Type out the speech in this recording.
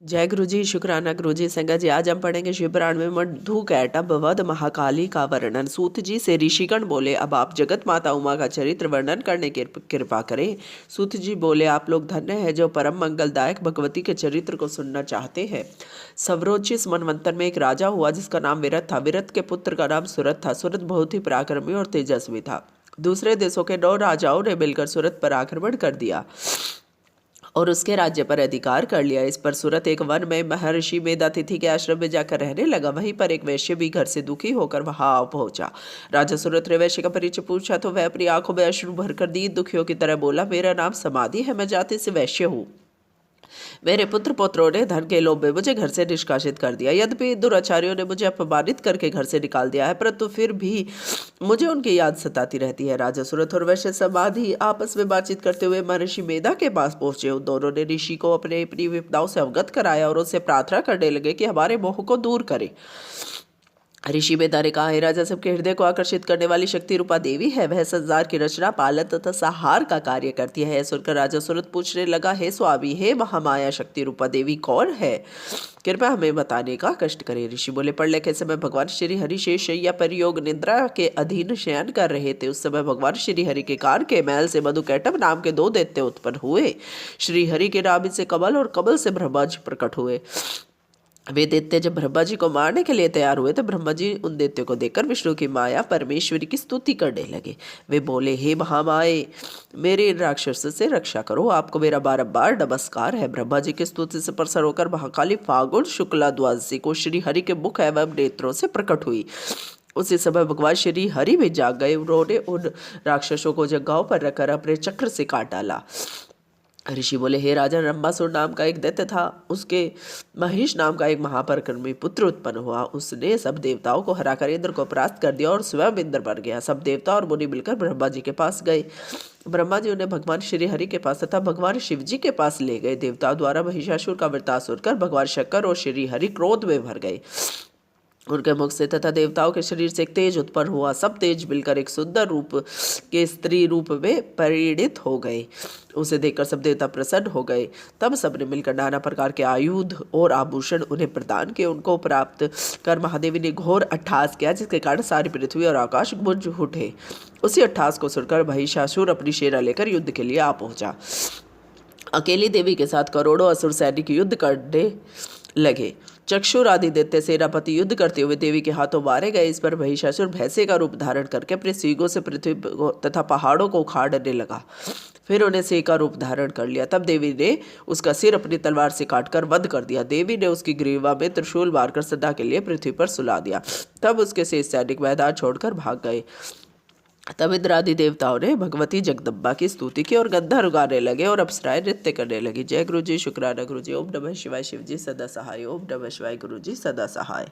जय गुरु जी, शुक्राना गुरु जी। संगत जी, आज हम पढ़ेंगे शिव पुराण में मधु कैटभ वध महाकाली का वर्णन। सूत जी से ऋषिगण बोले, अब आप जगत माता उमा का चरित्र वर्णन करने की कृपा करें। सूत जी बोले, आप लोग धन्य हैं जो परम मंगलदायक भगवती के चरित्र को सुनना चाहते हैं। सवरोचिस मनवंतर में एक राजा हुआ जिसका नाम विरत था। विरत के पुत्र का नाम सूरत था। सूरत बहुत ही पराक्रमी और तेजस्वी था। दूसरे देशों के 9 राजाओं ने मिलकर सूरत पर आक्रमण कर दिया और उसके राज्य पर अधिकार कर लिया। इस पर सूरत एक वन में महर्षि मेधातिथि के आश्रम में जाकर रहने लगा। वहीं पर एक वैश्य भी घर से दुखी होकर वहां आ पहुंचा। राजा सूरत ने वैश्य का परिचय पूछा तो वह अपनी आंखों में अश्रु भरकर दीन दुखियों की तरह बोला, मेरा नाम समाधि है, मैं जाति से वैश्य हूँ। मेरे पुत्र पौत्रों ने धन के लोभ में मुझे घर से निष्कासित कर दिया। यद्यपि दुराचार्यों ने मुझे अपमानित करके घर से निकाल दिया है, परंतु फिर भी मुझे उनकी याद सताती रहती है। राजा सूरत और वैश्य समाधि आपस में बातचीत करते हुए महर्षि मेधा के पास पहुंचे। उन दोनों ने ऋषि को अपनी विपदाओं से अवगत कराया और उससे प्रार्थना करने लगे कि हमारे मोह को दूर करे। ऋषि मेधा ने कहा, हे राजा, सबके हृदय को आकर्षित करने वाली शक्ति रूपा देवी है। वह संसार की रचना, पालन तथा संहार का कार्य करती है। सुनकर राजा सूरत पूछने लगा, हे स्वामी, हे महामाया शक्ति रूपा देवी कौन है? कृपया हमें बताने का कष्ट करें। ऋषि बोले, पढ़ने के समय भगवान श्री हरि शेष शैया पर योग निद्रा के अधीन शयन कर रहे थे। उस समय भगवान श्री हरि के कान के मैल से मधु कैटभ नाम के 2 दैत्य उत्पन्न हुए। श्री हरि के नाभि से कमल और कमल से ब्रह्मा जी प्रकट हुए। वे दैत्य जब ब्रह्मा जी को मारने के लिए तैयार हुए तो ब्रह्मा जी उन दैत्यों को देखकर विष्णु की माया परमेश्वरी की स्तुति करने लगे। वे बोले, हे महामाये, मेरे इन राक्षसों से रक्षा करो, आपको मेरा बारंबार नमस्कार है। ब्रह्मा जी की स्तुति से प्रसन्न होकर महाकाली फागुन शुक्ला द्वादशी को श्री हरि के मुख एवं नेत्रों से प्रकट हुई। उसी समय भगवान श्री हरि भी जाग गए। उन्होंने उन राक्षसों को जगहों पर रखकर अपने चक्र से काट डाला। ऋषि बोले, हे राजा, रंबासुर नाम का एक दैत्य था। उसके महिष नाम का एक महापराक्रमी पुत्र उत्पन्न हुआ। उसने सब देवताओं को हराकर इंद्र को परास्त कर दिया और स्वयं इंद्र बन गया। सब देवता और मुनि मिलकर ब्रह्मा जी के पास गए। ब्रह्मा जी उन्हें भगवान श्री हरि के पास तथा भगवान शिव जी के पास ले गए। देवताओं द्वारा महिषासुर का वृत्तांत सुनकर भगवान शंकर और श्री हरि क्रोध में भर गए। उनके मुख से तथा देवताओं के शरीर से एक तेज उत्पन्न हुआ। सब तेज मिलकर एक सुंदर रूप के स्त्री रूप में परिणित हो गए। उसे देखकर सब देवता प्रसन्न हो गए। तब सबने मिलकर नाना प्रकार के आयुध और आभूषण उन्हें प्रदान किए। उनको प्राप्त कर महादेवी ने घोर अट्टहास किया, जिसके कारण सारी पृथ्वी और आकाश गूंज उठे। उसी अट्टहास को सुनकर महिषासुर अपनी सेना लेकर युद्ध के लिए आ पहुंचा। अकेली देवी के साथ करोड़ों असुर सैनिक युद्ध करने लगे। चक्षुर आदि दैत्य सेनापति युद्ध करते हुए देवी के हाथों मारे गए। इस पर महिषासुर भैंसे का रूप धारण करके अपने सींगों से पृथ्वी तथा पहाड़ों को उखाड़ने लगा। फिर उन्हें सिंह का रूप धारण कर लिया। तब देवी ने उसका सिर अपनी तलवार से काटकर वध कर दिया। देवी ने उसकी ग्रीवा में त्रिशूल मारकर सदा के लिए पृथ्वी पर सुला दिया। तब उसके शेष सैनिक मैदान छोड़कर भाग गए। तब इंद्रादि देवताओं ने भगवती जगदम्बा की स्तुति की और गंधर्व गाने लगे और अप्सराएं नृत्य करने लगी। जय गुरु जी, शुक्राना गुरु जी। ओम नमः शिवाय। शिव जी सदा सहाय। ओम नमः शिवाय। गुरु जी सदा सहाय।